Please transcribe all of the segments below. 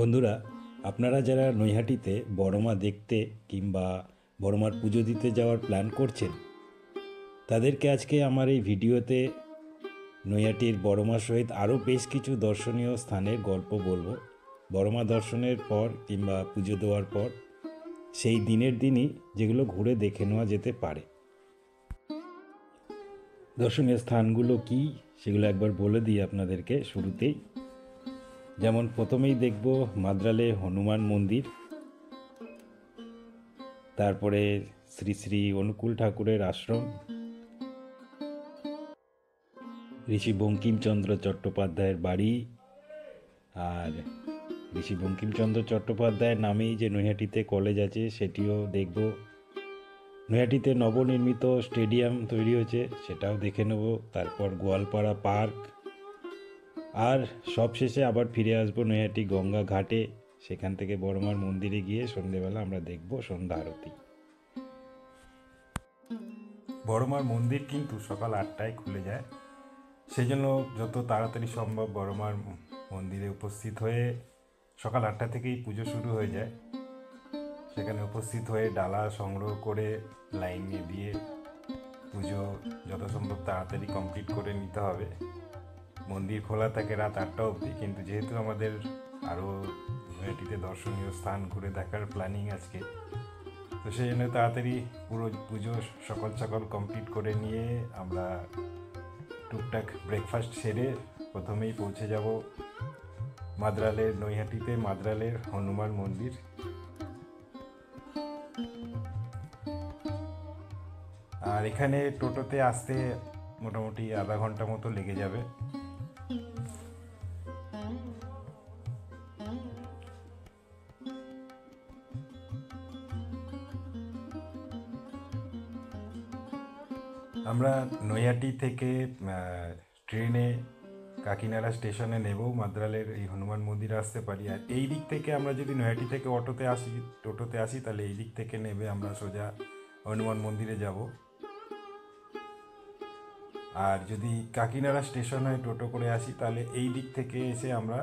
বন্ধুরা, আপনারা যারা নৈহাটিতে বড়মা দেখতে কিংবা বড়মার পুজো দিতে যাওয়ার প্ল্যান করছেন, তাদেরকে আজকে আমার এই ভিডিওতে নৈহাটির বড়মা সহিত আরও বেশ কিছু দর্শনীয় স্থানের গল্প বলবো। বড়মা দর্শনের পর কিংবা পুজো দেওয়ার পর সেই দিনের দিনই যেগুলো ঘুরে দেখে নেওয়া যেতে পারে। দর্শনীয় স্থানগুলো কি সেগুলো একবার বলে দিই আপনাদেরকে শুরুতেই। যেমন প্রথমেই দেখব মাদ্রালে হনুমান মন্দির, তারপরে শ্রী শ্রী অনুকূল ঠাকুরের আশ্রম, ঋষি বঙ্কিমচন্দ্র চট্টোপাধ্যায়ের বাড়ি, আর ঋষি বঙ্কিমচন্দ্র চট্টোপাধ্যায়ের নামেই যে নৈহাটিতে কলেজ আছে সেটিও দেখব। নৈহাটিতে নবনির্মিত স্টেডিয়াম তৈরি হয়েছে, সেটাও দেখে নেব। তারপর গোয়ালপাড়া পার্ক, আর সবশেষে আবার ফিরে আসবো নৈহাটি গঙ্গা ঘাটে। সেখান থেকে বড়মার মন্দিরে গিয়ে সন্ধেবেলা আমরা দেখব সন্ধ্যা আরতি। বড়মার মন্দির কিন্তু সকাল 8টায় খুলে যায়, সেই জন্য যত তাড়াতাড়ি সম্ভব বড়মার মন্দিরে উপস্থিত হয়ে, সকাল 8টা থেকেই পুজো শুরু হয়ে যায়, সেখানে উপস্থিত হয়ে ডালা সংগ্রহ করে লাইনে দিয়ে পুজো যথাসম্ভব তাড়াতাড়ি কমপ্লিট করে নিতে হবে। মন্দির খোলা থাকে রাত 8টা অবধি, কিন্তু যেহেতু আমাদের আরও নৈহাটিতে দর্শনীয় স্থান ঘুরে দেখার প্ল্যানিং আজকে, তো সেই জন্য তাড়াতাড়ি পুরো পুজো সকাল সকাল কমপ্লিট করে নিয়ে আমরা টুকটাক ব্রেকফাস্ট সেরে প্রথমেই পৌঁছে যাব মাদ্রালের, নৈহাটিতে মাদ্রালের হনুমান মন্দির। আর এখানে টোটোতে আসতে মোটামুটি আধা ঘন্টা মতো লেগে যাবে। আমরা নৈহাটি থেকে ট্রেনে কাকিনাড়া স্টেশনে নেব, মাদ্রালের এই হনুমান মন্দিরে আসতে পারি। আর এই দিক থেকে আমরা যদি নৈহাটি থেকে টোটোতে আসি তাহলে এই দিক থেকে নেবে আমরা সোজা হনুমান মন্দিরে যাব। আর যদি কাকিনাড়া স্টেশনে টোটো করে আসি তাহলে এই দিক থেকে এসে আমরা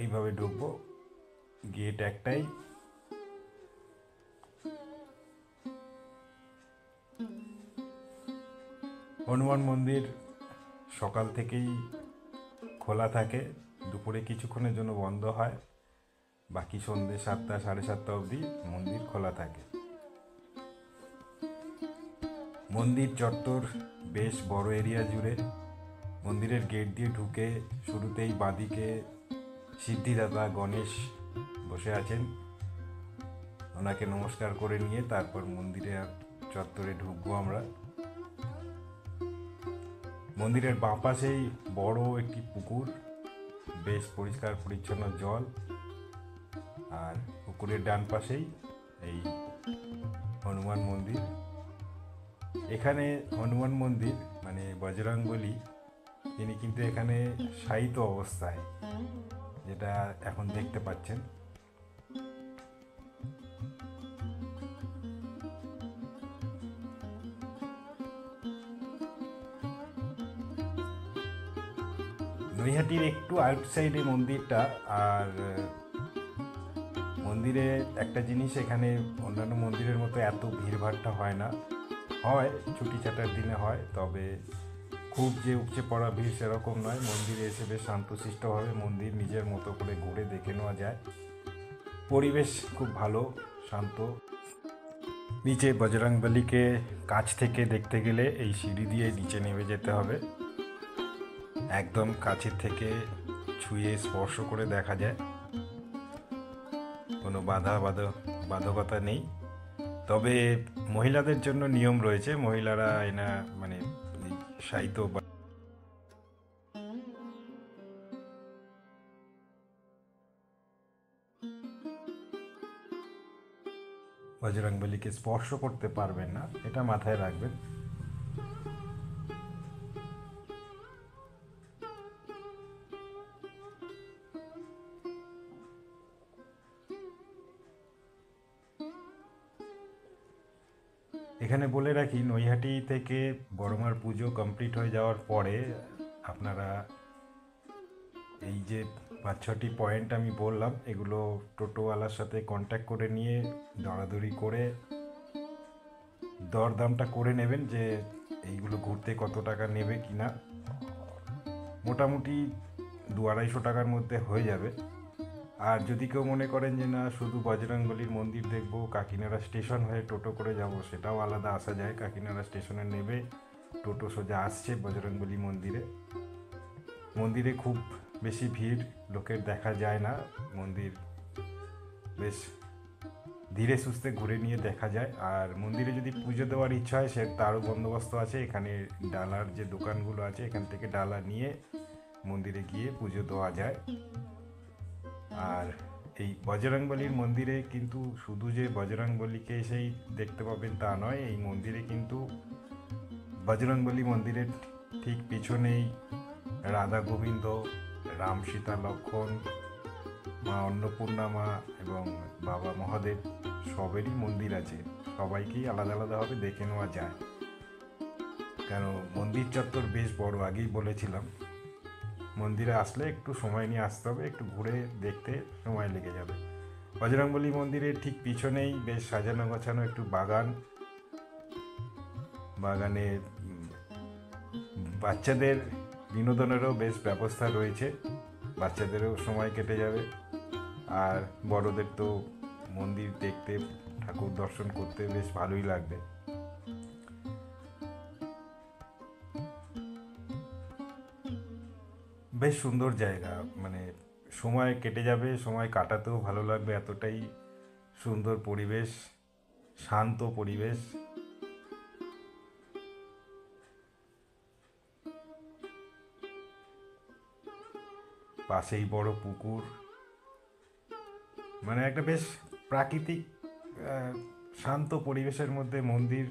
এইভাবে ঢুকবো, গেট একটাই। হনুমান মন্দির সকাল থেকেই খোলা থাকে, দুপুরে কিছুক্ষণের জন্য বন্ধ হয়, বাকি সন্ধ্যে 7টা 7:30 অবধি মন্দির খোলা থাকে। মন্দির চত্বর বেশ বড় এরিয়া জুড়ে। মন্দিরের গেট দিয়ে ঢুকে শুরুতেই বাঁদিকে সিদ্ধিদাতা গণেশ বসে আছেন, ওনাকে নমস্কার করে নিয়ে তারপর মন্দিরের চত্বরে ঢুকবো আমরা। মন্দিরের বাঁ পাশেই বড় একটি পুকুর, বেশ পরিষ্কার পরিচ্ছন্ন জল, আর পুকুরের ডান পাশেই এই হনুমান মন্দির। এখানে হনুমান মন্দির মানে বজরংবলী, তিনি কিন্তু এখানে শায়িত অবস্থায়, যেটা এখন দেখতে পাচ্ছেন। নৈহাটির একটু আউটসাইডে মন্দিরটা। আর মন্দিরে একটা জিনিস, এখানে অন্যান্য মন্দিরের মতো এত ভিড়ভাড়টা হয় না, হয় ছুটি ছাটার দিনে হয়, তবে খুব যে উপচে পড়া ভিড় সেরকম নয়। মন্দিরে এসে বেশ শান্তশিষ্টভাবে মন্দির নিজের মতো করে ঘুরে দেখে নেওয়া যায়। পরিবেশ খুব ভালো, শান্ত। নিচে বজরংবলীকে কাছ থেকে দেখতে গেলে এই সিঁড়ি দিয়ে নিচে নেমে যেতে হবে, একদম কাছের থেকে ছুঁয়ে স্পর্শ করে দেখা যায়, কোনো বাধকতা নেই। তবে মহিলাদের জন্য নিয়ম রয়েছে, মহিলারা এনা মানে সাহিত্য বজরংবলীকে স্পর্শ করতে পারবেন না, এটা মাথায় রাখবেন। এখানে বলে রাখি, নৈহাটি থেকে বড়মার পুজো কমপ্লিট হয়ে যাওয়ার পরে আপনারা এই যে 5-6টি পয়েন্ট আমি বললাম, এগুলো টোটোওয়ালার সাথে কন্ট্যাক্ট করে নিয়ে দরাদরি করে দরদামটা করে নেবেন যে এইগুলো ঘুরতে কত টাকা নেবে কি না। মোটামুটি 200-250 টাকার মধ্যে হয়ে যাবে। আর যদি কেউ মনে করেন যে না শুধু বজরংবলীর মন্দির দেখব, কাকিনাড়া স্টেশন হয়ে টোটো করে যাব, সেটাও আলাদা আসা যায়। কাকিনাড়া স্টেশনে নেবে টোটো সোজা আসছে বজরংবলী মন্দিরে। মন্দিরে খুব বেশি ভিড় লোকের দেখা যায় না, মন্দির বেশ ধীরে সুস্থে ঘুরে নিয়ে দেখা যায়। আর মন্দিরে যদি পুজো দেওয়ার ইচ্ছা হয় সে তারও বন্দোবস্ত আছে। এখানে ডালার যে দোকানগুলো আছে এখান থেকে ডালা নিয়ে মন্দিরে গিয়ে পুজো দেওয়া যায়। আর এই বজরংবলীর মন্দিরে কিন্তু শুধু যে বজরংবলীকে এসেই দেখতে পাবেন তা নয়, এই মন্দিরে কিন্তু বজরংবলী মন্দিরের ঠিক পিছনেই রাধা গোবিন্দ, রাম সীতা লক্ষ্মণ, মা অন্নপূর্ণা মা এবং বাবা মহাদেব সবেরই মন্দির আছে। সবাইকেই আলাদা আলাদাভাবে দেখে নেওয়া যায়, কেন মন্দির চত্বর বেশ বড়। আগেই বলেছিলাম মন্দিরে আসলে একটু সময় নিয়ে আসতে হবে, একটু ঘুরে দেখতে সময় লেগে যাবে। বজরংবলী মন্দিরের ঠিক পিছনেই বেশ সাজানো গোছানো একটু বাগানে বাচ্চাদের বিনোদনেরও বেশ ব্যবস্থা রয়েছে, বাচ্চাদেরও সময় কেটে যাবে। আর বড়দের তো মন্দির দেখতে, ঠাকুর দর্শন করতে বেশ ভালোই লাগবে। বেশ সুন্দর জায়গা, মানে সময় কেটে যাবে, সময় কাটাতেও ভালো লাগবে, এতটাই সুন্দর পরিবেশ, শান্ত পরিবেশ। পাশেই বড় পুকুর, মানে একটা বেশ প্রাকৃতিক শান্ত পরিবেশের মধ্যে মন্দির।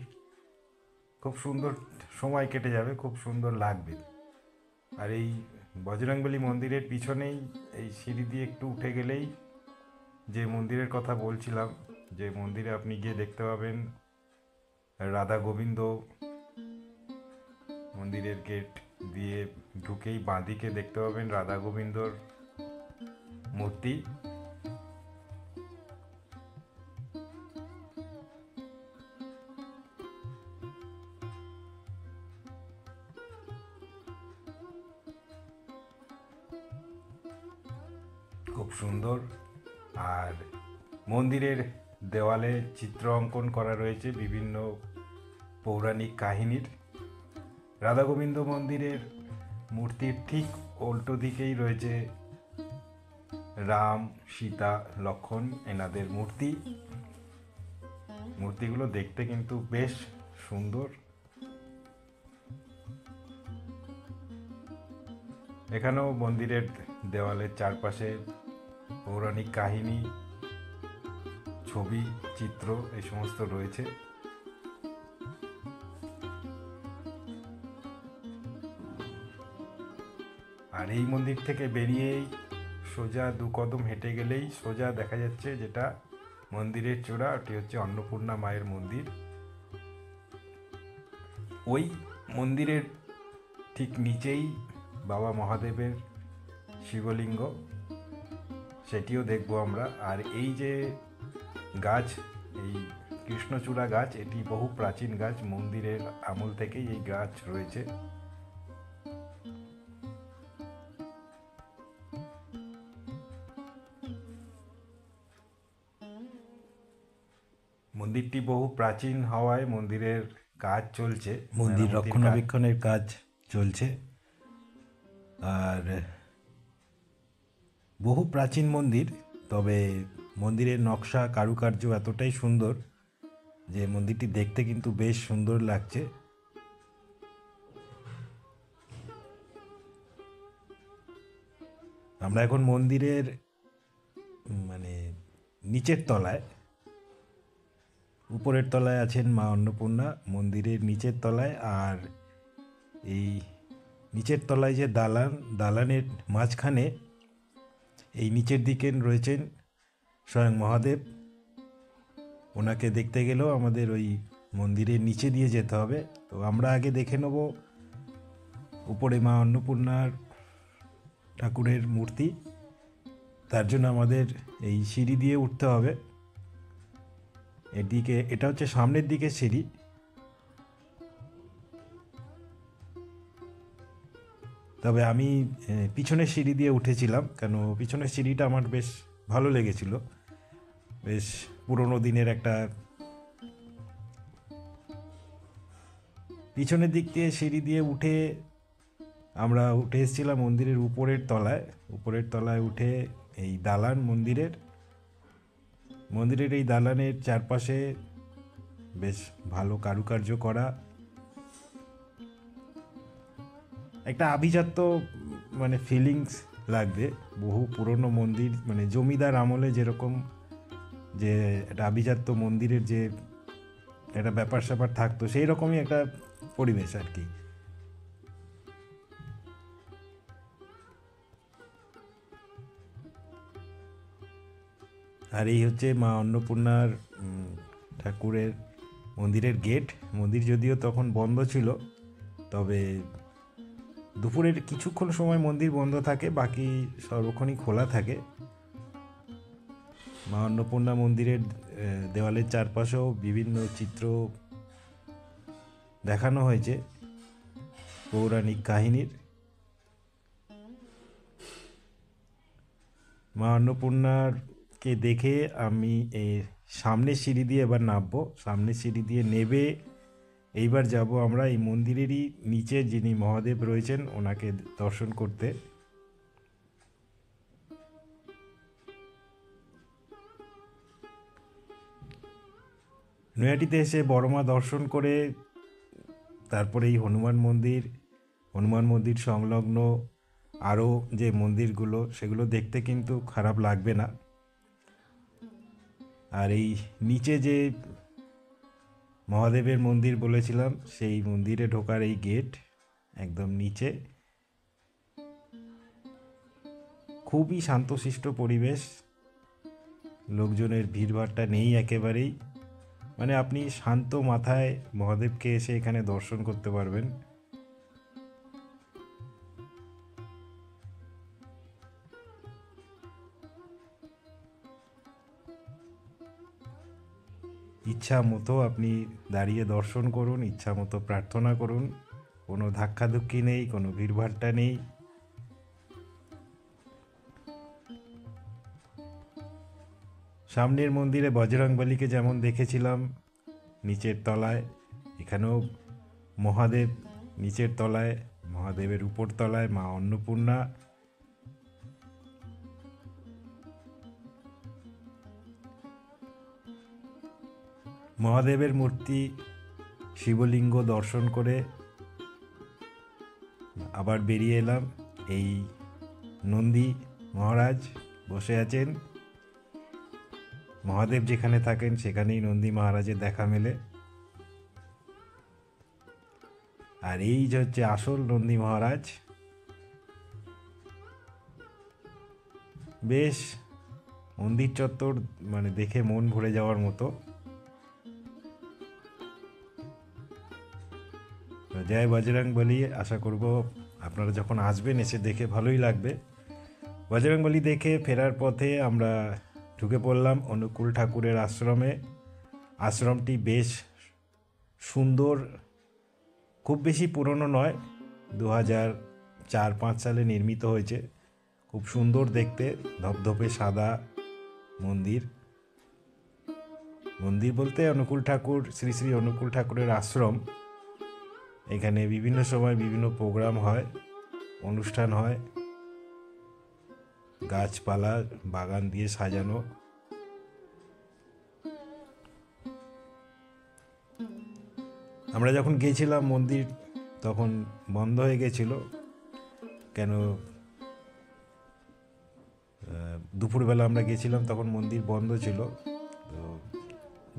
খুব সুন্দর সময় কেটে যাবে, খুব সুন্দর লাগবে। আর এই বজরংবলী মন্দিরের পিছনেই এই সিঁড়ি দিয়ে একটু উঠে গেলেই যে মন্দিরের কথা বলছিলাম, যে মন্দিরে আপনি গিয়ে দেখতে পাবেন রাধা গোবিন্দ। মন্দিরের গেট দিয়ে ঢুকেই বাঁদিকে দেখতে পাবেন রাধা গোবিন্দর মূর্তি। খুব সুন্দর। আর মন্দিরের দেওয়ালে চিত্র অঙ্কন করা রয়েছে বিভিন্ন পৌরাণিক কাহিনীর। রাধা গোবিন্দ মন্দিরের মূর্তির ঠিক উল্টো দিকেই রয়েছে রাম, সীতা, লক্ষ্মণ এনাদের মূর্তিগুলো দেখতে কিন্তু বেশ সুন্দর। এখানেও মন্দিরের দেওয়ালের চারপাশে পৌরাণিক কাহিনী, ছবি, চিত্র এই সমস্ত রয়েছে। আর এই মন্দির থেকে বেরিয়েই সোজা 2 কদম হেঁটে গেলেই সোজা দেখা যাচ্ছে যেটা মন্দিরের চূড়া, ওটি হচ্ছে অন্নপূর্ণা মায়ের মন্দির। ওই মন্দিরের ঠিক নিচেই বাবা মহাদেবের শিবলিঙ্গ, সেটিও দেখব আমরা। আর এই যে গাছ, এই কৃষ্ণচূড়া গাছ, এটি বহু প্রাচীন গাছ, মন্দিরের আমল থেকেই এই গাছ রয়েছে। মন্দিরটি বহু প্রাচীন হওয়ায় মন্দিরের কাজ চলছে, মন্দির রক্ষণাবেক্ষণের কাজ চলছে। আর বহু প্রাচীন মন্দির, তবে মন্দিরের নকশা কারুকার্য এতটাই সুন্দর যে মন্দিরটি দেখতে কিন্তু বেশ সুন্দর লাগছে। আমরা এখন মন্দিরের মানে নিচের তলায়, উপরের তলায় আছেন মা অন্নপূর্ণা, মন্দিরের নিচের তলায়। আর এই নিচের তলায় যে দালানের মাঝখানে এই নিচের দিকে রয়েছেন স্বয়ং মহাদেব। ওনাকে দেখতে গেলেও আমাদের ওই মন্দিরের নিচে দিয়ে যেতে হবে। তো আমরা আগে দেখে নেব উপরে মা অন্নপূর্ণার ঠাকুরের মূর্তি, তার জন্য আমাদের এই সিঁড়ি দিয়ে উঠতে হবে। এদিকে এটা হচ্ছে সামনের দিকে সিঁড়ি। তবে আমি পিছনের সিঁড়ি দিয়ে উঠেছিলাম, কেন পিছনের সিঁড়িটা আমার বেশ ভালো লেগেছিল। বেশ পুরোনো দিনের একটা, পিছনের দিক দিয়ে সিঁড়ি দিয়ে উঠে আমরা উঠে এসেছিলাম মন্দিরের উপরের তলায় উঠে এই দালান মন্দিরের এই দালানের চারপাশে বেশ ভালো কারুকার্য করা, একটা আভিজাত্য মানে ফিলিংস লাগবে। বহু পুরনো মন্দির, মানে জমিদার আমলে যেরকম যে একটা আভিজাত্য মন্দিরের যে একটা ব্যাপার স্যাপার থাকতো, সেই রকমই একটা পরিবেশ আর কি। আর এই হচ্ছে মা অন্নপূর্ণার ঠাকুরের মন্দিরের গেট। মন্দির যদিও তখন বন্ধ ছিল, তবে দুপুরের কিছুক্ষণ সময় মন্দির বন্ধ থাকে, বাকি সর্বক্ষণই খোলা থাকে। মা অন্নপূর্ণা মন্দিরের দেওয়ালের চারপাশেও বিভিন্ন চিত্র দেখানো হয়েছে পৌরাণিক কাহিনীর। মা অন্নপূর্ণাকে দেখে আমি সামনের সিঁড়ি দিয়ে এবার নামবো। সামনের সিঁড়ি দিয়ে নেবে এইবার যাব আমরা এই মন্দিরেরই নিচে যিনি মহাদেব রয়েছেন ওনাকে দর্শন করতে। নৈহাটিতে এসে বড়মা দর্শন করে তারপরে এই হনুমান মন্দির সংলগ্ন আরও যে মন্দিরগুলো, সেগুলো দেখতে কিন্তু খারাপ লাগবে না। আর এই নিচে যে মহাদেবের মন্দির বলেছিলাম, সেই মন্দিরে ঢোকার এই গেট একদম নিচে। খুবই শান্তশিষ্ট পরিবেশ, লোকজনের ভিড়ভাড়টা নেই একেবারেই। মানে আপনি শান্ত মাথায় মহাদেবকে এসে এখানে দর্শন করতে পারবেন। ইচ্ছা মতো আপনি দাঁড়িয়ে দর্শন করুন, ইচ্ছা মতো প্রার্থনা করুন, কোনো ধাক্কাধুক্কি নেই, কোনো ভিড়ভাট্টা নেই। সামনের মন্দিরে বজরংবলীকে যেমন দেখেছিলাম নিচের তলায়, এখানেও মহাদেব নিচের তলায়, মহাদেবের উপর তলায় মা অন্নপূর্ণা। মহাদেবের মূর্তি, শিবলিঙ্গ দর্শন করে আবার বেরিয়ে এলাম। এই নন্দী মহারাজ বসে আছেন, মহাদেব যেখানে থাকেন সেখানেই নন্দী মহারাজের দেখা মেলে। আর এই যে হচ্ছে আসল নন্দী মহারাজ। বেশ মন্দির চত্বর মানে দেখে মন ভরে যাওয়ার মতো। জয় বজরংবলী। আশা করব আপনারা যখন আসবেন এসে দেখে ভালোই লাগবে। বজরংবলী দেখে ফেরার পথে আমরা ঢুকে পড়লাম অনুকূল ঠাকুরের আশ্রমে। আশ্রমটি বেশ সুন্দর, খুব বেশি পুরনো নয়, 2004-05 সালে নির্মিত হয়েছে। খুব সুন্দর দেখতে, ধপধপে সাদা মন্দির বলতে অনুকূল ঠাকুর, শ্রী শ্রী অনুকূল ঠাকুরের আশ্রম। এখানে বিভিন্ন সময় বিভিন্ন প্রোগ্রাম হয়, অনুষ্ঠান হয়, গাছপালা বাগান দিয়ে সাজানো। আমরা যখন গেছিলাম মন্দির তখন বন্ধ হয়ে গেছিল, কেন দুপুরবেলা আমরা গেছিলাম তখন মন্দির বন্ধ ছিল। তো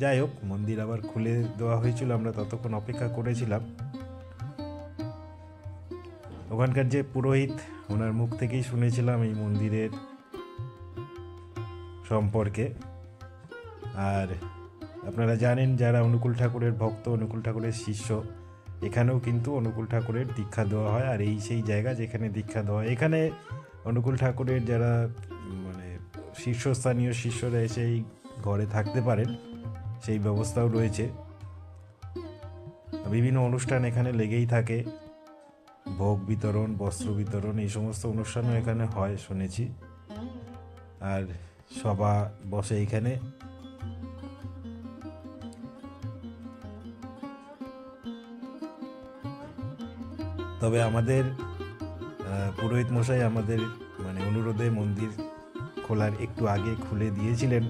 যাই হোক, মন্দির আবার খুলে দেওয়া হয়েছিল, আমরা ততক্ষণ অপেক্ষা করেছিলাম। ওখানকার যে পুরোহিত, ওনার মুখ থেকেই শুনেছিলাম এই মন্দিরের সম্পর্কে। আর আপনারা জানেন যারা অনুকূল ঠাকুরের ভক্ত, অনুকূল ঠাকুরের শিষ্য, এখানেও কিন্তু অনুকূল ঠাকুরের দীক্ষা দেওয়া হয়। আর এই সেই জায়গা যেখানে দীক্ষা দেওয়া হয়। এখানে অনুকূল ঠাকুরের যারা মানে শীর্ষস্থানীয় শিষ্যরা এসে এই ঘরে থাকতে পারেন, সেই ব্যবস্থাও রয়েছে। বিভিন্ন অনুষ্ঠান এখানে লেগেই থাকে, ভোগ বিতরণ, বস্ত্র বিতরণ, এই সমস্ত অনুষ্ঠানও এখানে হয় শুনেছি। আর সভা বসে এখানে। তবে আমাদের পুরোহিত মশাই আমাদের অনুরোধে মন্দির খোলার একটু আগে খুলে দিয়েছিলেন,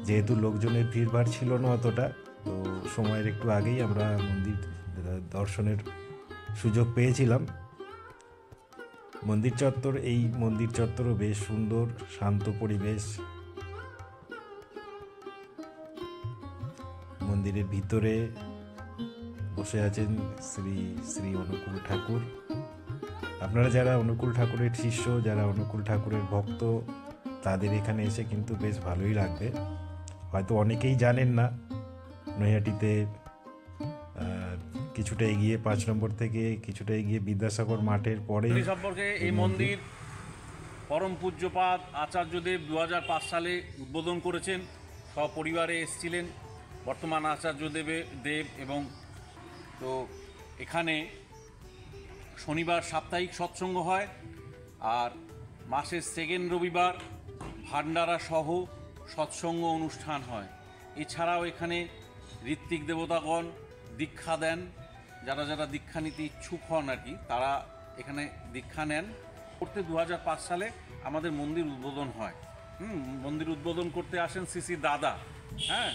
যেহেতু লোকজনের ভিড়ভাড় ছিল না অতটা, তো সময়ের একটু আগেই আমরা মন্দির দর্শনের সুযোগ পেয়েছিলাম। এই মন্দির চত্বরও বেশ সুন্দর, শান্ত পরিবেশ। মন্দিরের ভিতরে বসে আছেন শ্রী শ্রী অনুকূল ঠাকুর। আপনারা যারা অনুকূল ঠাকুরের শিষ্য, যারা অনুকূল ঠাকুরের ভক্ত, তাদের এখানে এসে কিন্তু বেশ ভালোই লাগবে। হয়তো অনেকেই জানেন না, নৈহাটিতে কিছুটা এগিয়ে 5 নম্বর থেকে কিছুটা এগিয়ে বিদ্যাসাগর মাঠের পরে সম্পর্কে এই মন্দির পরম পূজ্যপাদ আচার্যদেব 2005 সালে উদ্বোধন করেছেন। সপরিবারে এসেছিলেন বর্তমান আচার্যদেব এবং তো এখানে শনিবার সাপ্তাহিক সৎসঙ্গ হয়, আর মাসের সেকেন্ড রবিবার ভান্ডারা সহ সৎসঙ্গ অনুষ্ঠান হয়। এছাড়াও এখানে ঋত্বিক দেবতাগণ দীক্ষা দেন, যারা যারা দীক্ষা নিতে ইচ্ছুক হন আর কি, তারা এখানে দীক্ষা নেন। করতে 2005 সালে আমাদের মন্দির উদ্বোধন হয়। মন্দির উদ্বোধন করতে আসেন শ্রী দাদা, হ্যাঁ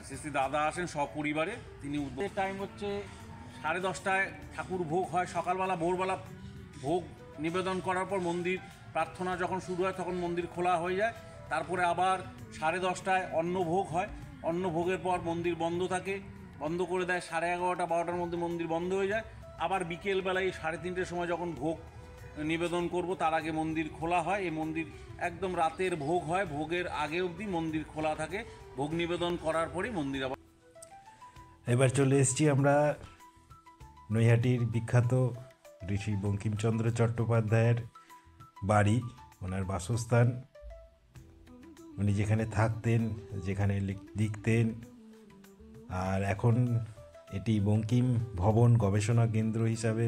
শ্রী দাদা আসেন সপরিবারে। তিনি উদ্বোধনের টাইম হচ্ছে 10:30টায় ঠাকুর ভোগ হয়। সকালবেলা ভোরবেলা ভোগ নিবেদন করার পর মন্দির প্রার্থনা যখন শুরু হয় তখন মন্দির খোলা হয়ে যায়। তারপরে আবার 10:30টায় অন্নভোগ হয়। অন্নভোগের পর মন্দির বন্ধ থাকে, বন্ধ করে দেয় 11:30 12টার মধ্যে মন্দির বন্ধ হয়ে যায়। আবার বিকেলবেলায় 3:30টার সময় যখন ভোগ নিবেদন করব তার আগে মন্দির খোলা হয়। এই মন্দির একদম রাতের ভোগ হয়, ভোগের আগে অবধি মন্দির খোলা থাকে। ভোগ নিবেদন করার পরেই মন্দির আবার। এবার চলে এসেছি আমরা নৈহাটির বিখ্যাত ঋষি বঙ্কিমচন্দ্র চট্টোপাধ্যায়ের বাড়ি, ওনার বাসস্থান, উনি যেখানে থাকতেন, যেখানে লিখতেন। আর এখন এটি বঙ্কিম ভবন গবেষণা কেন্দ্র হিসাবে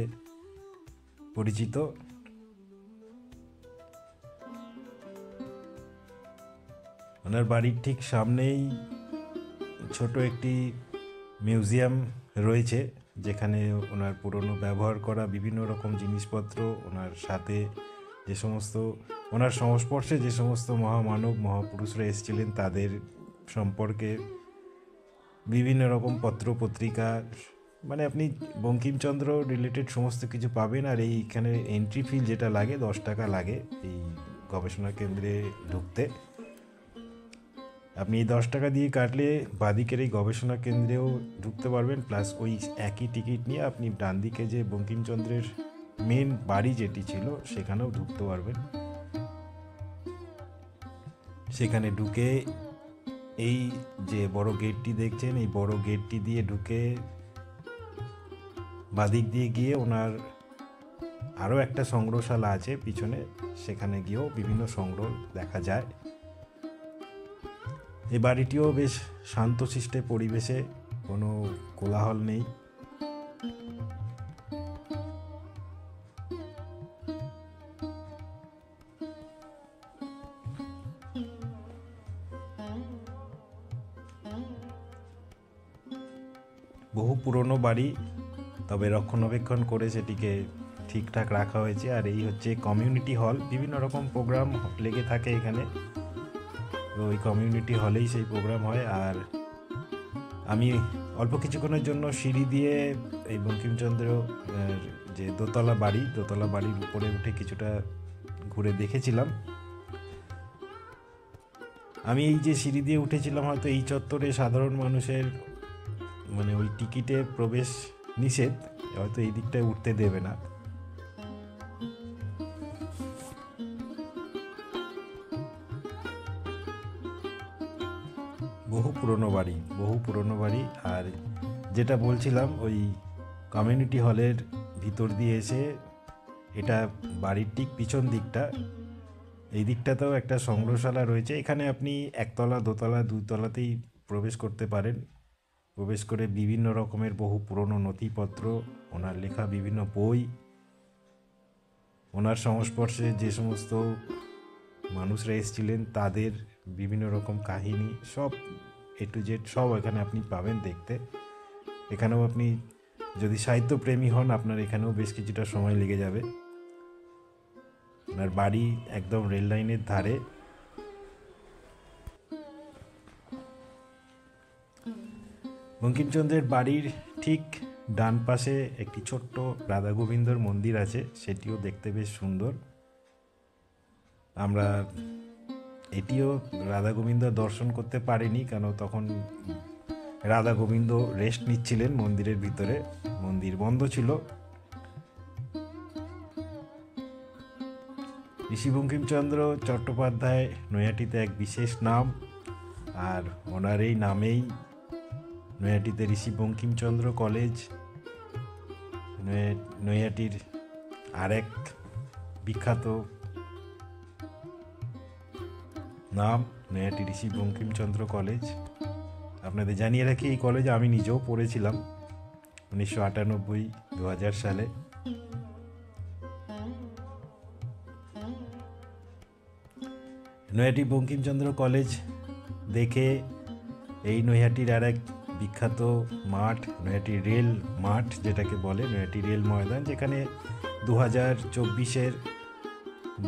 পরিচিত। ওনার বাড়ির ঠিক সামনেই ছোট একটি মিউজিয়াম রয়েছে, যেখানে ওনার পুরনো ব্যবহার করা বিভিন্ন রকম জিনিসপত্র, ওনার সাথে যে সমস্ত ওনার সংস্পর্শে যে সমস্ত মহামানব মহাপুরুষরা এসেছিলেন তাদের সম্পর্কে বিভিন্ন রকম পত্র পত্রিকা, আপনি বঙ্কিমচন্দ্র রিলেটেড সমস্ত কিছু পাবেন। আর এইখানে এন্ট্রি ফি যেটা লাগে 10 টাকা লাগে এই গবেষণা কেন্দ্রে ঢুকতে। আপনি এই 10 টাকা দিয়ে কাটলে বাঁদিকের এই গবেষণা কেন্দ্রেও ঢুকতে পারবেন, প্লাস ওই একই টিকিট নিয়ে আপনি ডান দিকে যে বঙ্কিমচন্দ্রের মেন বাড়ি যেটি ছিল সেখানেও ঢুকতে পারবেন। সেখানে ঢুকে এই যে বড় গেটটি দেখছেন, এই বড় গেটটি দিয়ে ঢুকে বাঁদিক দিয়ে গিয়ে ওনার আরও একটা সংগ্রহশালা আছে পিছনে, সেখানে গিয়েও বিভিন্ন সংগ্রহ দেখা যায়। এই বাড়িটিও বেশ শান্তশিষ্ট পরিবেশে, কোনো কোলাহল নেই। বহু পুরনো বাড়ি, তবে রক্ষণাবেক্ষণ করে সেটিকে ঠিকঠাক রাখা হয়েছে। আর এই হচ্ছে কমিউনিটি হল, বিভিন্ন রকম প্রোগ্রাম লেগে থাকে এখানে, ওই কমিউনিটি হলেই সেই প্রোগ্রাম হয়। আর আমি অল্প কিছুক্ষণের জন্য সিঁড়ি দিয়ে এই বঙ্কিমচন্দ্র যে দোতলা বাড়ির উপরে উঠে কিছুটা ঘুরে দেখেছিলাম। আমি এই যে সিঁড়ি দিয়ে উঠেছিলাম, হয়তো এই চত্বরে সাধারণ মানুষের ওই টিকিটে প্রবেশ নিষেধ, হয়তো এই দিকটায় উঠতে দেবে না। বহু পুরনো বাড়ি। আর যেটা বলছিলাম, ওই কমিউনিটি হলের ভিতর দিয়ে এসে, এটা বাড়ির ঠিক পিছন দিকটা, এই দিকটাতেও একটা সংগ্রহশালা রয়েছে। এখানে আপনি একতলা, দোতলা, দুতলাতেই প্রবেশ করতে পারেন। প্রবেশ করে বিভিন্ন রকমের বহু পুরনো নথিপত্র, ওনার লেখা বিভিন্ন বই, ওনার সংস্পর্শে যে সমস্ত মানুষরা এসেছিলেন তাদের বিভিন্ন রকম কাহিনী, সব A to Z সব এখানে আপনি পাবেন দেখতে। এখানেও আপনি যদি সাহিত্যপ্রেমী হন, আপনার এখানেও বেশ কিছুটা সময় লেগে যাবে। ওনার বাড়ি একদম রেল লাইনের ধারে। বঙ্কিমচন্দ্রের বাড়ির ঠিক ডান পাশে একটি ছোট্ট রাধা গোবিন্দর মন্দির আছে, সেটিও দেখতে বেশ সুন্দর। আমরা এটিও রাধা গোবিন্দ দর্শন করতে পারিনি, কারণ তখন রাধা গোবিন্দ রেস্ট নিচ্ছিলেন মন্দিরের ভিতরে, মন্দির বন্ধ ছিল। ঋষি বঙ্কিমচন্দ্র চট্টোপাধ্যায় নৈহাটিতে এক বিশেষ নাম, আর ওনার এই নামেই নৈহাটিতে ঋষি বঙ্কিমচন্দ্র কলেজ, নৈহাটির আরেক বিখ্যাত নাম নৈহাটি ঋষি বঙ্কিমচন্দ্র কলেজ। আপনাদের জানিয়ে রাখি, এই কলেজে আমি নিজেও পড়েছিলাম 1998-2000 সালে। নৈহাটি বঙ্কিমচন্দ্র কলেজ দেখে এই নৈহাটির আর এক বিখ্যাত মাঠ, নৈহাটি রেল মাঠ যেটাকে বলে, নৈহাটি রেল ময়দান, যেখানে 2024-এর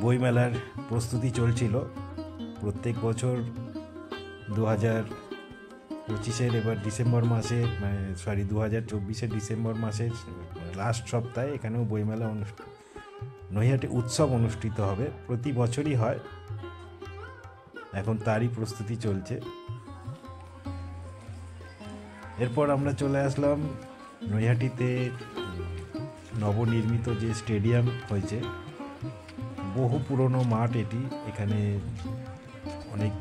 বইমেলার প্রস্তুতি চলছিল। প্রত্যেক বছর 2025-এর এবার ডিসেম্বর মাসে, 2024-এর ডিসেম্বর মাসের লাস্ট সপ্তাহে এখানেও বইমেলা নৈহাটি উৎসব অনুষ্ঠিত হবে। প্রতি বছরই হয়, এখন তারই প্রস্তুতি চলছে। এরপর আমরা চলে আসলাম নৈহাটিতে নবনির্মিত যে স্টেডিয়াম হয়েছে, বহু পুরনো মাঠ এটি। এখানে অনেক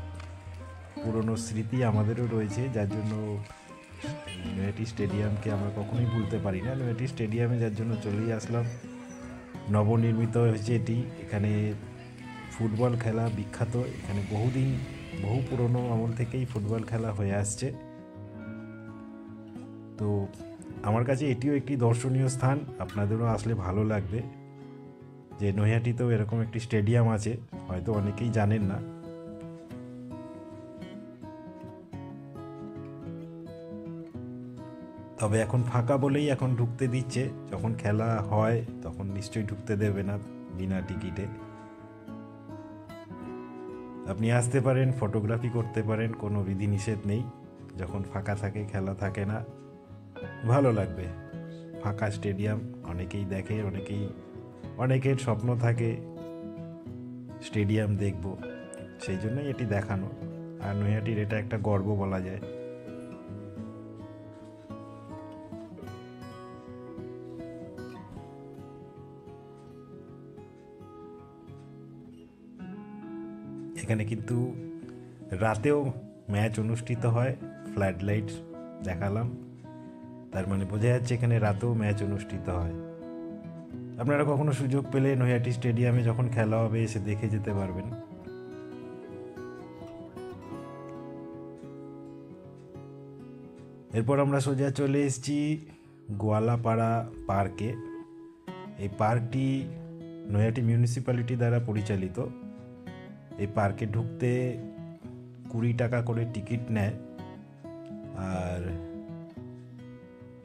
পুরনো স্মৃতি আমাদেরও রয়েছে, যার জন্য নৈহাটি স্টেডিয়ামকে আমরা কখনোই ভুলতে পারি না। নৈহাটি স্টেডিয়ামে যার জন্য চলেই আসলাম, নবনির্মিত হয়েছে এটি। এখানে ফুটবল খেলা বিখ্যাত, এখানে বহু পুরনো আমল থেকেই ফুটবল খেলা হয়ে আসছে। তো আমার কাছে এটিও একটি দর্শনীয় স্থান, আপনাদেরও আসলে ভালো লাগবে যে নৈহাটিতেও এরকম একটি স্টেডিয়াম আছে, হয়তো অনেকেই জানেন না। তবে এখন ফাঁকা বলেই এখন ঢুকতে দিচ্ছে, যখন খেলা হয় তখন নিশ্চয়ই ঢুকতে দেবে না বিনা টিকিটে। আপনি আসতে পারেন, ফটোগ্রাফি করতে পারেন, কোনো বিধিনিষেধ নেই। যখন ফাঁকা থাকে, খেলা থাকে না, ভালো লাগবে। ফাঁকা স্টেডিয়াম অনেকেই দেখে, অনেকের স্বপ্ন থাকে স্টেডিয়াম দেখব, সেই জন্যই এটি দেখানো। আর নৈহাটির এটা একটা গর্ব বলা যায়। এখানে কিন্তু রাতেও ম্যাচ অনুষ্ঠিত হয়, ফ্লাড লাইট দেখালাম, তার মানে বোঝা যাচ্ছে এখানে রাতেও ম্যাচ অনুষ্ঠিত হয়। আপনারা কখনো সুযোগ পেলে নৈহাটি স্টেডিয়ামে যখন খেলা হবে এসে দেখে যেতে পারবেন। এরপর আমরা সোজা চলে এসেছি গোয়ালাপাড়া পার্কে। এই পার্কটি নৈহাটি মিউনিসিপ্যালিটি দ্বারা পরিচালিত। এই পার্কে ঢুকতে 20 টাকা করে টিকিট নেয়, আর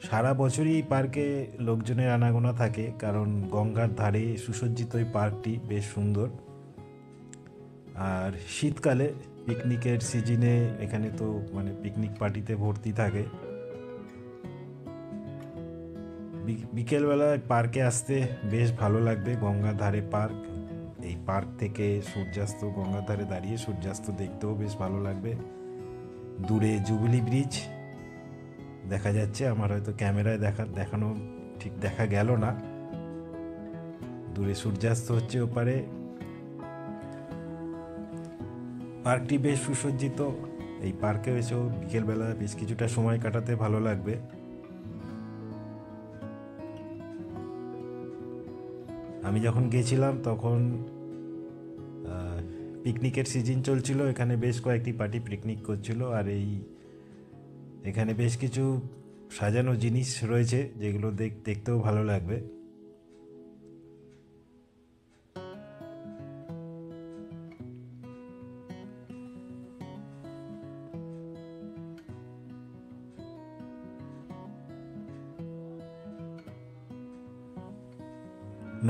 সারা বছরই এই পার্কে লোকজনের আনাগোনা থাকে, কারণ গঙ্গার ধারে সুসজ্জিত এই পার্কটি বেশ সুন্দর। আর শীতকালে পিকনিকের সিজনে এখানে তো মানে পিকনিক পার্টিতে ভর্তি থাকে। বিকেলবেলায় পার্কে আসতে বেশ ভালো লাগবে, গঙ্গার ধারে পার্ক। এই পার্ক থেকে সূর্যাস্ত, গঙ্গার ধারে দাঁড়িয়ে সূর্যাস্ত দেখতেও বেশ ভালো লাগবে। দূরে জুবিলি ব্রিজ দেখা যাচ্ছে, আমার হয়তো ক্যামেরায় দেখানো ঠিক দেখা গেল না। দূরে সূর্যাস্ত হচ্ছে ওপারে। পার্কটি বেশ সুসজ্জিত। এই পার্কে এসেও বিকেলবেলা বেশ কিছুটা সময় কাটাতে ভালো লাগবে। আমি যখন গেছিলাম তখন পিকনিকের সিজন চলছিল, এখানে বেশ কয়েকটি পার্টি পিকনিক করছিল। আর এখানে বেশ কিছু সাজানো জিনিস রয়েছে যেগুলো দেখতেও ভালো লাগবে।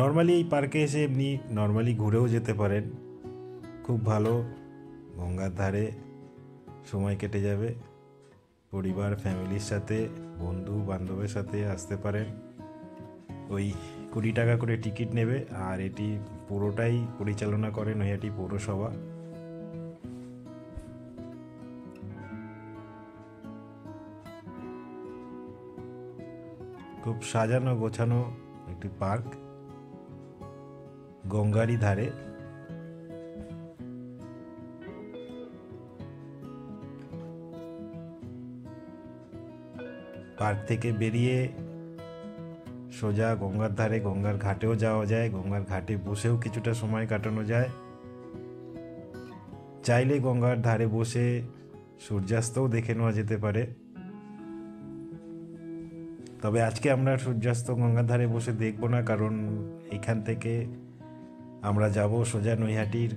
নর্মালি এই পার্কে এসে এমনি নর্মালি ঘুরেও যেতে পারেন, খুব ভালো, গঙ্গার ধারে সময় কেটে যাবে। পরিবার ফ্যামিলির সাথে, বন্ধু বান্ধবের সাথে আসতে পারেন। ওই 20 টাকা করে টিকিট নেবে, আর এটি পুরোটাই পরিচালনা করে নৈহাটি পৌরসভা। খুব সাজানো গোছানো একটি পার্ক, গঙ্গারই ধারে। পার্ক থেকে বেরিয়ে সোজা গঙ্গার ধারে, গঙ্গার ঘাটেও যাওয়া যায়। গঙ্গার ঘাটে বসেও কিছুটা সময় কাটানো যায়। চাইলে গঙ্গার ধারে বসে সূর্যাস্তও দেখে নেওয়া যেতে পারে। তবে আজকে আমরা সূর্যাস্ত গঙ্গার ধারে বসে দেখব না, কারণ এখান থেকে আমরা যাব সোজা নৈহাটির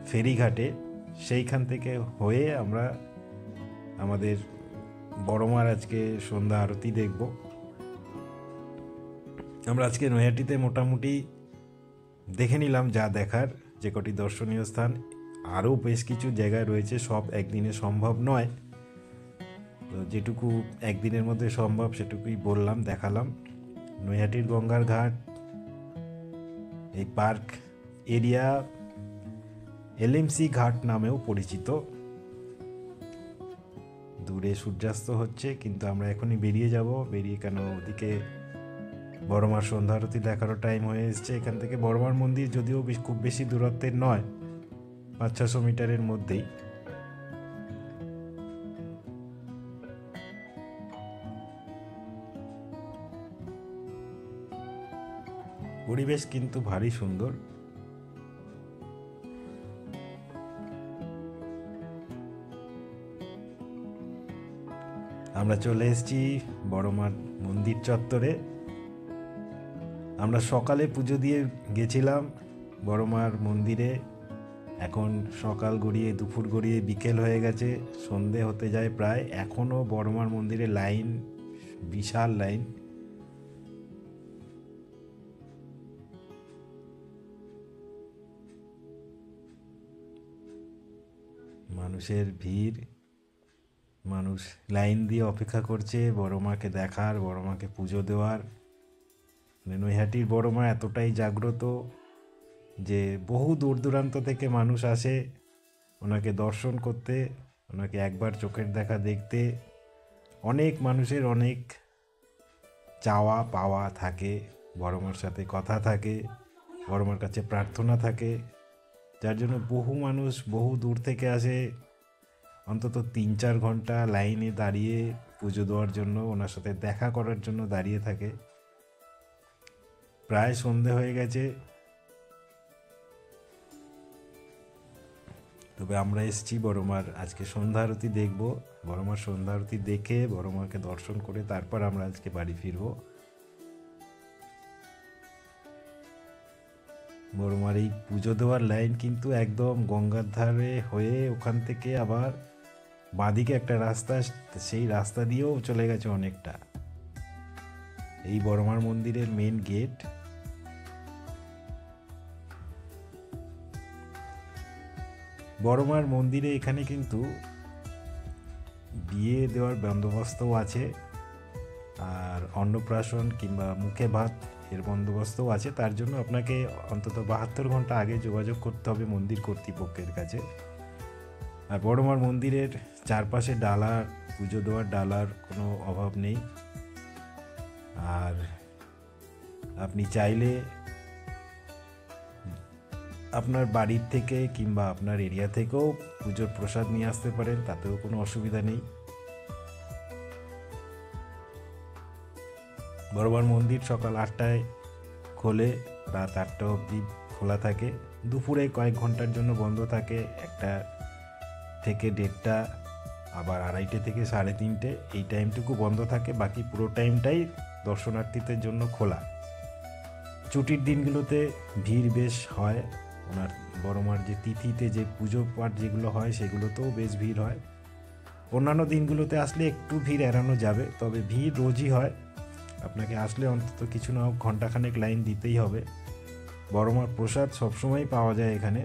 ফেরিঘাটে। সেইখান থেকে হয়ে আমরা আমাদের বড়মার আজকে সন্ধ্যা আরতি দেখব। আমরা আজকে নৈহাটিতে মোটামুটি দেখে নিলাম যা দেখার, যে কটি দর্শনীয় স্থান। আরও বেশ কিছু জায়গায় রয়েছে, সব একদিনে সম্ভব নয়, তো যেটুকু একদিনের মধ্যে সম্ভব সেটুকুই বললাম, দেখালাম। নৈহাটির গঙ্গার ঘাট, এই পার্ক এরিয়া এলএমসি ঘাট নামেও পরিচিত। দূরে সূর্যাস্ত হচ্ছে, কিন্তু আমরা এখনই বেরিয়ে যাব। বেরিয়ে কেন, ওদিকে বড়মার সন্ধ্যা আরতি দেখারও টাইম হয়ে এসছে। এখান থেকে বড়মার মন্দির যদিও খুব বেশি দূরত্বের নয়, 500-600 মিটারের মধ্যেই। পরিবেশ কিন্তু ভারী সুন্দর। আমরা চলে এসেছি বড়মার মন্দির চত্বরে। আমরা সকালে পুজো দিয়ে গেছিলাম বড়মার মন্দিরে। এখন সকাল গড়িয়ে দুপুর গড়িয়ে বিকেল হয়ে গেছে, সন্ধে হতে যায় প্রায়। এখনও বড়মার মন্দিরে লাইন, বিশাল লাইন। মানুষের ভিড়, মানুষ লাইন দিয়ে অপেক্ষা করছে বড়মাকে দেখার, বড়মাকে পুজো দেওয়ার। নৈহাটির বড়মা এতটাই জাগ্রত যে বহু দূর দূরান্ত থেকে মানুষ আসে ওনাকে দর্শন করতে, ওনাকে একবার চোখের দেখা দেখতে। অনেক মানুষের অনেক চাওয়া পাওয়া থাকে, বড়মার সাথে কথা থাকে, বড়মার কাছে প্রার্থনা থাকে, যার জন্য বহু মানুষ বহু দূর থেকে আসে। অন্তত 3-4 ঘন্টা লাইনে দাঁড়িয়ে পুজো দেওয়ার জন্য, ওনার সাথে দেখা করার জন্য দাঁড়িয়ে থাকে। প্রায় সন্ধে হয়ে গেছে, তবে আমরা এসেছি বড়মার আজকে সন্ধ্যা আরতি দেখব। বড়মার সন্ধ্যা আরতি দেখে বড়মাকে দর্শন করে তারপর আমরা আজকে বাড়ি ফিরব। বড়মার এই পুজো দেওয়ার লাইন কিন্তু একদম গঙ্গার ধারে হয়ে ওখান থেকে আবার বাঁদিকে একটা রাস্তা, সেই রাস্তা দিয়েও চলে গেছে অনেকটা। এই বড়মার মন্দিরের মেন গেট। বড়মার মন্দিরে এখানে কিন্তু বিয়ে দেওয়ার বন্দোবস্তও আছে, আর অন্নপ্রাশন কিংবা মুখে ভাত এর বন্দোবস্তও আছে। তার জন্য আপনাকে অন্তত 72 ঘন্টা আগে যোগাযোগ করতে হবে মন্দির কর্তৃপক্ষের কাছে। আর বড়মার মন্দিরের চারপাশে ডালার, পুজো দেওয়ার ডালার কোনো অভাব নেই। আর আপনি চাইলে আপনার বাড়ির থেকে কিংবা আপনার এরিয়া থেকেও পুজোর প্রসাদ নিয়ে আসতে পারেন, তাতেও কোনো অসুবিধা নেই। বড়মার মন্দির সকাল 8টায় খোলে, রাত 8টা অবধি খোলা থাকে। দুপুরে কয়েক ঘন্টার জন্য বন্ধ থাকে, 1টা থেকে 1:30, আবার 2:30 থেকে 3:30, এই টাইমটুকু বন্ধ থাকে। বাকি পুরো টাইমটাই দর্শনার্থীদের জন্য খোলা। ছুটির দিনগুলোতে ভিড় বেশ হয়। ওনার বড়মার যে তিথিতে যে পুজো পাঠ যেগুলো হয় সেগুলোতেও বেশ ভিড় হয়। অন্যান্য দিনগুলোতে আসলে একটু ভিড় এড়ানো যাবে, তবে ভিড় রোজই হয়। আপনাকে আসলে অন্তত কিছু না হোক ঘন্টাখানেক লাইন দিতেই হবে। বড়মার প্রসাদ সবসময় পাওয়া যায় এখানে।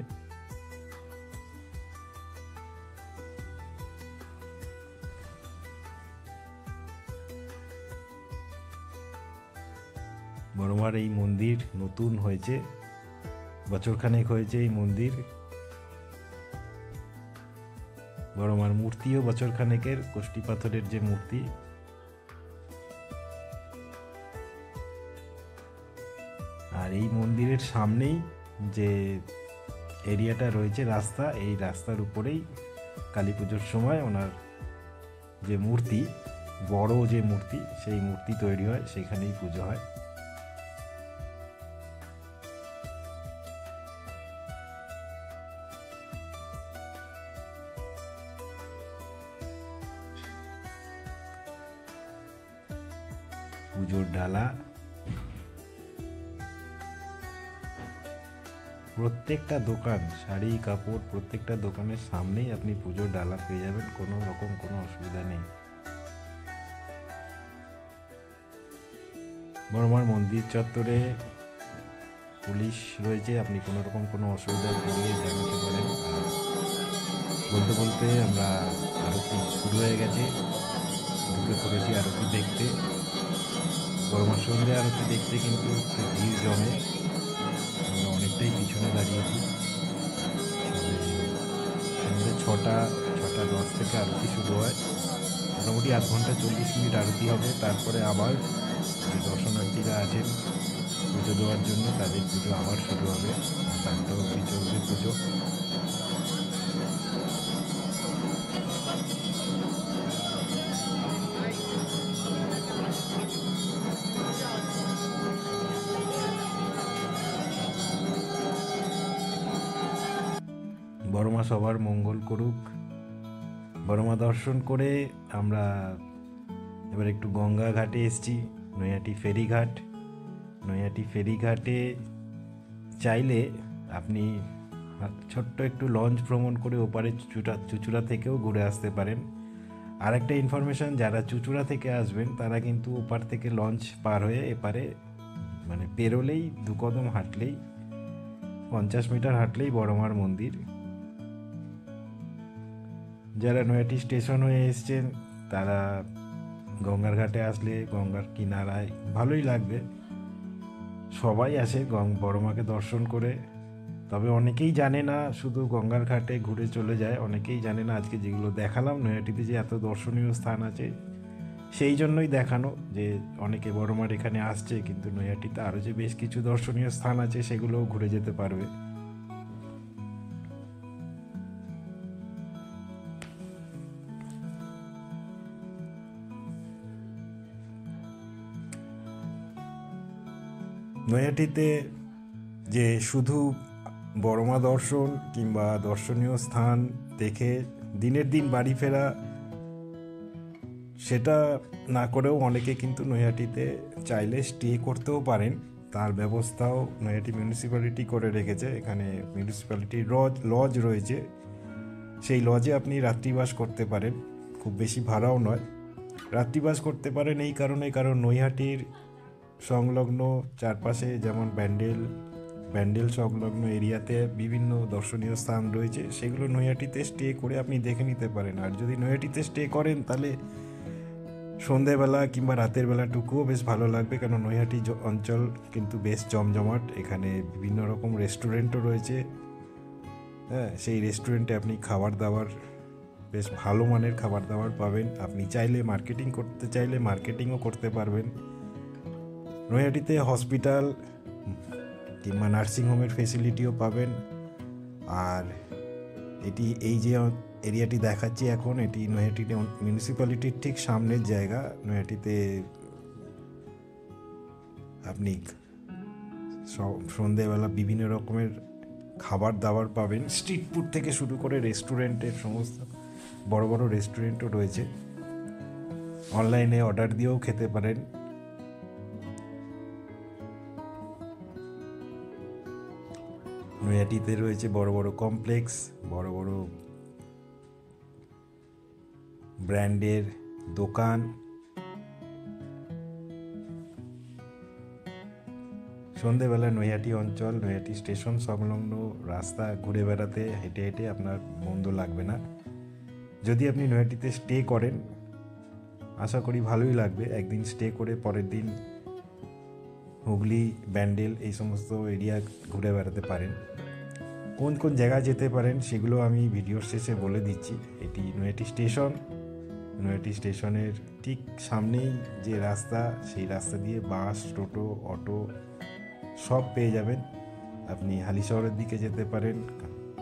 বড়মার এই মন্দির নতুন হয়েছে, বছরখানেক হয়েছে এই মন্দির। বড়মার মূর্তিও বছরখানেকের, কষ্টি পাথরের যে মূর্তি। আর এই মন্দিরের সামনেই যে এরিয়াটা রয়েছে রাস্তা, এই রাস্তার উপরেই কালী পুজোর সময় ওনার যে মূর্তি, বড় যে মূর্তি, সেই মূর্তি তৈরি হয়, সেখানেই পুজো হয়। পুজোর ডালা, প্রত্যেকটা দোকান, শাড়ি কাপড়, প্রত্যেকটা দোকানের সামনেই আপনি পুজোর ডালা পেয়ে যাবেন, কোনো রকম কোনো অসুবিধা নেই। বড়মার মন্দির চত্বরে পুলিশ রয়েছে, আপনি কোনো রকম কোনো অসুবিধা পড়লে জানাতে পারেন। আর বলতে বলতে আমরা আরতি শুরু হয়ে গেছে, ঢুকে পড়েছি আরতি দেখতে। বড়মার সন্ধ্যে আরতি দেখতে কিন্তু খুব ভিড় জমে, আমরা অনেকটাই পিছনে দাঁড়িয়েছি। সন্ধ্যে 6টা 10 থেকে আরতি শুরু হয়। মোটামুটি 1 ঘন্টা 40 মিনিট আরতি হবে, তারপরে আবার যে দর্শনার্থীরা আছেন পুজো দেওয়ার জন্য তাদের পুজো আবার শুরু হবে। 8টা অবধি চলবে পুজো। বড়মা সবার মঙ্গল করুক। বড়মা দর্শন করে আমরা এবার একটু গঙ্গা ঘাটে এসেছি, নৈহাটি ফেরিঘাট। নৈহাটি ফেরিঘাটে চাইলে আপনি ছোট্ট একটু লঞ্চ ভ্রমণ করে ওপারে চুঁচুড়া থেকেও ঘুরে আসতে পারেন। আর একটা ইনফরমেশন, যারা চুঁচুড়া থেকে আসবেন তারা কিন্তু ওপার থেকে লঞ্চ পার হয়ে এপারে মানে পেরোলেই 2 কদম হাঁটলেই 50 মিটার হাঁটলেই বড়মার মন্দির। যারা নৈহাটি স্টেশন হয়ে এসছেন তারা গঙ্গার ঘাটে আসলে গঙ্গার কিনারায় ভালোই লাগবে। সবাই আসে বড়মাকে দর্শন করে, তবে অনেকেই জানে না, শুধু গঙ্গার ঘাটে ঘুরে চলে যায়। অনেকেই জানে না আজকে যেগুলো দেখালাম নৈহাটিতে যে এত দর্শনীয় স্থান আছে, সেই জন্যই দেখানো যে অনেকে বড়মার এখানে আসছে, কিন্তু নৈহাটিতে আরও যে বেশ কিছু দর্শনীয় স্থান আছে সেগুলোও ঘুরে যেতে পারবে। নৈহাটিতে যে শুধু বড়মা দর্শন কিংবা দর্শনীয় স্থান দেখে দিনের দিন বাড়ি ফেরা, সেটা না করেও অনেকে কিন্তু নৈহাটিতে চাইলে স্টে করতেও পারেন। তার ব্যবস্থাও নৈহাটি মিউনিসিপ্যালিটি করে রেখেছে। এখানে মিউনিসিপ্যালিটির লজ রয়েছে, সেই লজে আপনি রাত্রিবাস করতে পারেন, খুব বেশি ভাড়াও নয়। রাত্রিবাস করতে পারেন এই কারণে, কারণ নৈহাটির সংলগ্ন চারপাশে যেমন ব্যান্ডেল সংলগ্ন এরিয়াতে বিভিন্ন দর্শনীয় স্থান রয়েছে, সেগুলো নৈহাটিতে স্টে করে আপনি দেখে নিতে পারেন। আর যদি নৈহাটিতে স্টে করেন তাহলে সন্ধেবেলা কিংবা রাতের বেলাটুকুও বেশ ভালো লাগবে, কারণ নৈহাটি অঞ্চল কিন্তু বেশ জমজমাট। এখানে বিভিন্ন রকম রেস্টুরেন্টও রয়েছে। হ্যাঁ, সেই রেস্টুরেন্টে আপনি খাবার দাবার, বেশ ভালো মানের খাবার দাবার পাবেন। আপনি চাইলে মার্কেটিং করতে চাইলে মার্কেটিংও করতে পারবেন। নৈহাটিতে হসপিটাল কিংবা নার্সিংহোমের ফেসিলিটিও পাবেন। আর এই যে এরিয়াটি দেখাচ্ছি এখন, এটি নৈহাটি মিউনিসিপ্যালিটির ঠিক সামনের জায়গা। নৈহাটিতে আপনি সন্ধেবেলা বিভিন্ন রকমের খাবার দাবার পাবেন, স্ট্রিট ফুড থেকে শুরু করে রেস্টুরেন্টের সমস্ত বড় বড় রেস্টুরেন্টও রয়েছে। অনলাইনে অর্ডার দিয়েও খেতে পারেন। নৈহাটিতে রয়েছে বড় বড় কমপ্লেক্স, বড় বড় ব্র্যান্ডের দোকান। সন্ধেবেলা নৈহাটি অঞ্চল, নৈহাটি স্টেশন সংলগ্ন রাস্তা ঘুরে বেড়াতে হেঁটে হেঁটে আপনার মন্দ লাগবে না। যদি আপনি নৈহাটিতে স্টে করেন, আশা করি ভালোই লাগবে। একদিন স্টে করে পরের দিন হুগলি, ব্যান্ডেল এই সমস্ত এরিয়া ঘুরে বেড়াতে পারেন। কোন কোন জায়গায় যেতে পারেন সেগুলো আমি ভিডিওর শেষে বলে দিচ্ছি। এটি নৈহাটি স্টেশন। নৈহাটি স্টেশনের ঠিক সামনেই যে রাস্তা, সেই রাস্তা দিয়ে বাস, টোটো, অটো সব পেয়ে যাবেন। আপনি হালিশহরের দিকে যেতে পারেন,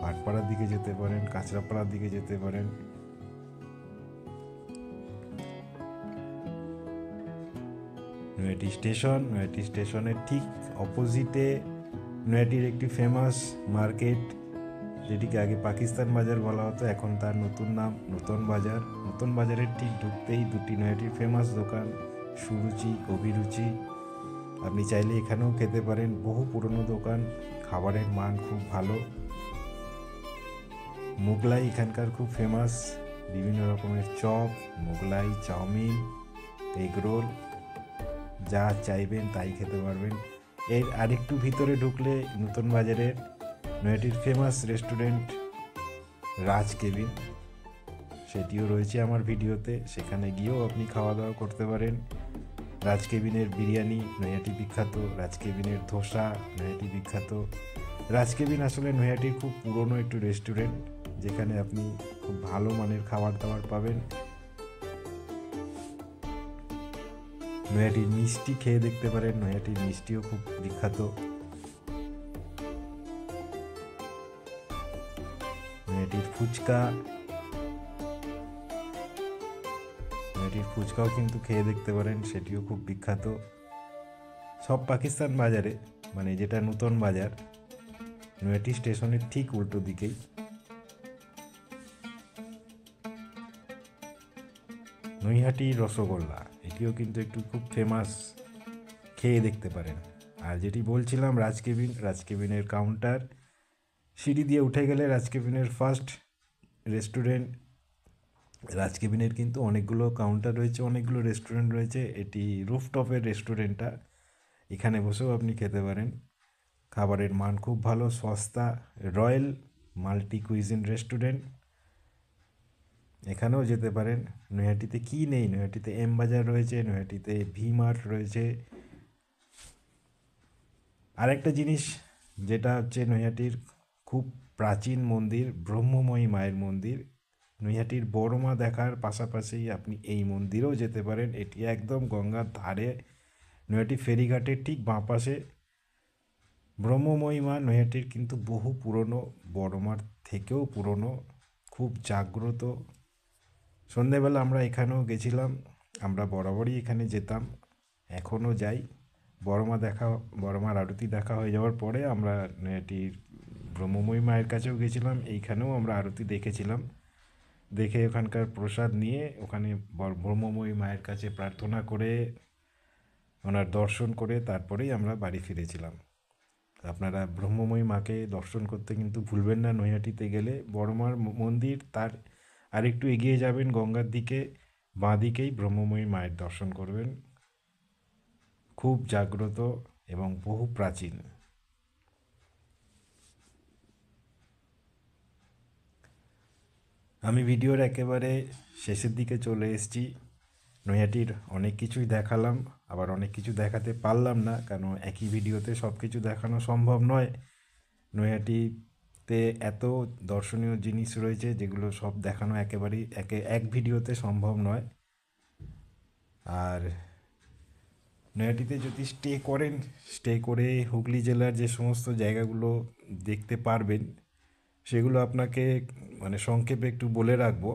ভাটপাড়ার দিকে যেতে পারেন, কাঁচরাপাড়ার দিকে যেতে পারেন। নৈহাটি স্টেশন, নৈহাটি স্টেশনের ঠিক অপোজিটে নৈহাটির একটি ফেমাস মার্কেট, যেটিকে আগে পাকিস্তান বাজার বলা হতো, এখন তার নতুন নাম নতুন বাজার। নতুন বাজারের ঠিক ঢুকতেই দুটি নৈহাটির ফেমাস দোকান, সুরুচি, অভিরুচি। আপনি চাইলে এখানেও খেতে পারেন। বহু পুরনো দোকান, খাবারের মান খুব ভালো। মোগলাই এখানকার খুব ফেমাস, বিভিন্ন রকমের চপ, মোগলাই, চাউমিন, এগরোল, যা চাইবেন তাই খেতে পারবেন। এর আরেকটু ভিতরে ঢুকলে নতুন বাজারের নৈহাটির ফেমাস রেস্টুরেন্ট রাজ কেবিন, সেটিও রয়েছে আমার ভিডিওতে। সেখানে গিয়েও আপনি খাওয়া দাওয়া করতে পারেন। রাজ কেবিনের বিরিয়ানি নৈহাটি বিখ্যাত, রাজ কেবিনের ধোসা নৈহাটি বিখ্যাত। রাজ কেবিন আসলে নৈহাটির খুব পুরনো একটু রেস্টুরেন্ট, যেখানে আপনি খুব ভালো মানের খাবার দাবার পাবেন। নৈহাটির মিষ্টি খেয়ে দেখতে পারেন, নৈহাটির মিষ্টিও খুব বিখ্যাত। নৈহাটির ফুচকা, নৈহাটির ফুচকাও কিন্তু খেয়ে দেখতে পারেন, সেটিও খুব বিখ্যাত। সব পাকিস্তান বাজারে, মানে যেটা নতুন বাজার, নৈহাটি স্টেশনের ঠিক উল্টো দিকেই। নৈহাটি রসগোল্লা, এটিও কিন্তু একটু খুব ফেমাস, খেয়ে দেখতে পারেন। আর যেটি বলছিলাম রাজ কেবিন, রাজ কেবিনের কাউন্টার, সিঁড়ি দিয়ে উঠে গেলে রাজ কেবিনের ফার্স্ট রেস্টুরেন্ট। রাজ কেবিনের কিন্তু অনেকগুলো কাউন্টার রয়েছে, অনেকগুলো রেস্টুরেন্ট রয়েছে। এটি রুফটপের রেস্টুরেন্টটা, এখানে বসেও আপনি খেতে পারেন। খাবারের মান খুব ভালো, সস্তা। রয়্যাল মাল্টি কুইজিন রেস্টুরেন্ট, এখানেও যেতে পারেন। নৈহাটিতে কি নেই, নৈহাটিতে এম বাজার রয়েছে, নৈহাটিতে ভি মার্ট রয়েছে। আরেকটা জিনিস যেটা হচ্ছে নৈহাটির খুব প্রাচীন মন্দির, ব্রহ্মময়ী মায়ের মন্দির। নৈহাটির বড় মা দেখার পাশাপাশি আপনি এই মন্দিরেও যেতে পারেন। এটি একদম গঙ্গার ধারে, নৈহাটি ফেরিঘাটের ঠিক বাঁ পাশে। ব্রহ্মময়ী মা নৈহাটির কিন্তু বহু পুরনো, বড় মার থেকেও পুরনো, খুব জাগ্রত। সন্ধেবেলা আমরা এখানেও গেছিলাম, আমরা বরাবরই এখানে যেতাম, এখনও যাই। বড় মার আরতি দেখা হয়ে যাওয়ার পরে আমরা নৈহাটির ব্রহ্মময়ী মায়ের কাছেও গেছিলাম, এইখানেও আমরা আরতি দেখেছিলাম। দেখে ওখানকার প্রসাদ নিয়ে ওখানে ব্রহ্মময়ী মায়ের কাছে প্রার্থনা করে, ওনার দর্শন করে তারপরেই আমরা বাড়ি ফিরেছিলাম। আপনারা ব্রহ্মময়ী মাকে দর্শন করতে কিন্তু ভুলবেন না নৈহাটিতে গেলে। বড় মার মন্দির, তার আরেকটু এগিয়ে যাবেন গঙ্গার দিকে, বাঁ দিকেই ব্রহ্মময়ী মায়ের দর্শন করবেন। খুব জাগ্রত এবং বহু প্রাচীন। আমি ভিডিওর একেবারে শেষের দিকে চলে এসেছি। নৈহাটির অনেক কিছুই দেখালাম, আবার অনেক কিছু দেখাতে পারলাম না, কারণ একই ভিডিওতে সব কিছু দেখানো সম্ভব নয়। নৈহাটিতে এত দর্শনীয় জিনিস রয়েছে যেগুলো সব দেখানো একেবারেই এক ভিডিওতে সম্ভব নয়। আর নৈহাটিতে যদি স্টে করেন, স্টে করে হুগলি জেলার যে সমস্ত জায়গাগুলো দেখতে পারবেন, সেগুলো আপনাকে মানে সংক্ষেপে একটু বলে রাখবো।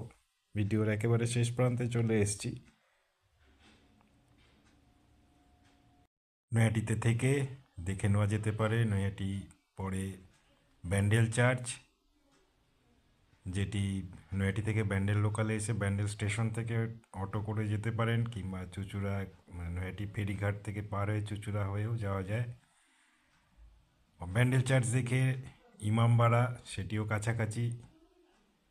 ভিডিওর একেবারে শেষ প্রান্তে চলে এসেছি। নৈহাটিতে থেকে দেখে নেওয়া যেতে পারে নৈহাটি পরে ব্যান্ডেল চার্চ, যেটি নৈহাটি থেকে ব্যান্ডেল লোকালে এসে ব্যান্ডেল স্টেশন থেকে অটো করে যেতে পারেন, কিংবা চুঁচুড়া নৈহাটি ফেরিঘাট থেকে পার হয়ে চুঁচুড়া হয়েও যাওয়া যায়। ব্যান্ডেল চার্চ দেখে ইমামবাড়া, সেটিও কাছাকাছি,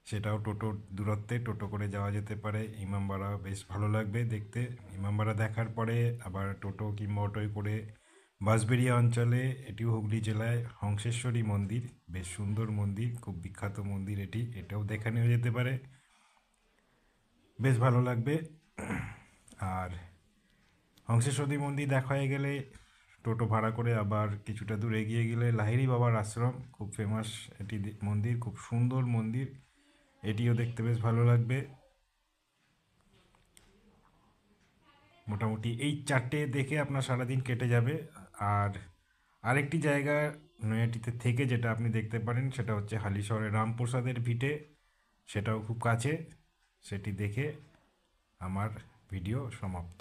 সেটাও টোটো দূরত্বে টোটো করে যাওয়া যেতে পারে। ইমামবাড়া বেশ ভালো লাগবে দেখতে। ইমামবাড়া দেখার পরে আবার টোটো কিংবা অটোয় করে বাঁশবেড়িয়া অঞ্চলে, এটিও হুগলি জেলায়, হংসেশ্বরী মন্দির, বেশ সুন্দর মন্দির, খুব বিখ্যাত মন্দির এটি, এটাও দেখা নেওয়া যেতে পারে, বেশ ভালো লাগবে। আর হংসেশ্বরী মন্দির দেখা হয়ে গেলে টোটো ভাড়া করে আবার কিছুটা দূর এগিয়ে গেলে লাহিড়ী বাবার আশ্রম, খুব ফেমাস এটি মন্দির, খুব সুন্দর মন্দির, এটিও দেখতে বেশ ভালো লাগবে। মোটামুটি এই চারটে দেখে আপনার সারাদিন কেটে যাবে। আর আরেকটি জায়গা নৈহাটিতে থেকে যেটা আপনি দেখতে পারেন, সেটা হচ্ছে হালিশহরের রামপ্রসাদের ভিটে, সেটাও খুব কাছে। সেটি দেখে আমার ভিডিও সমাপ্ত।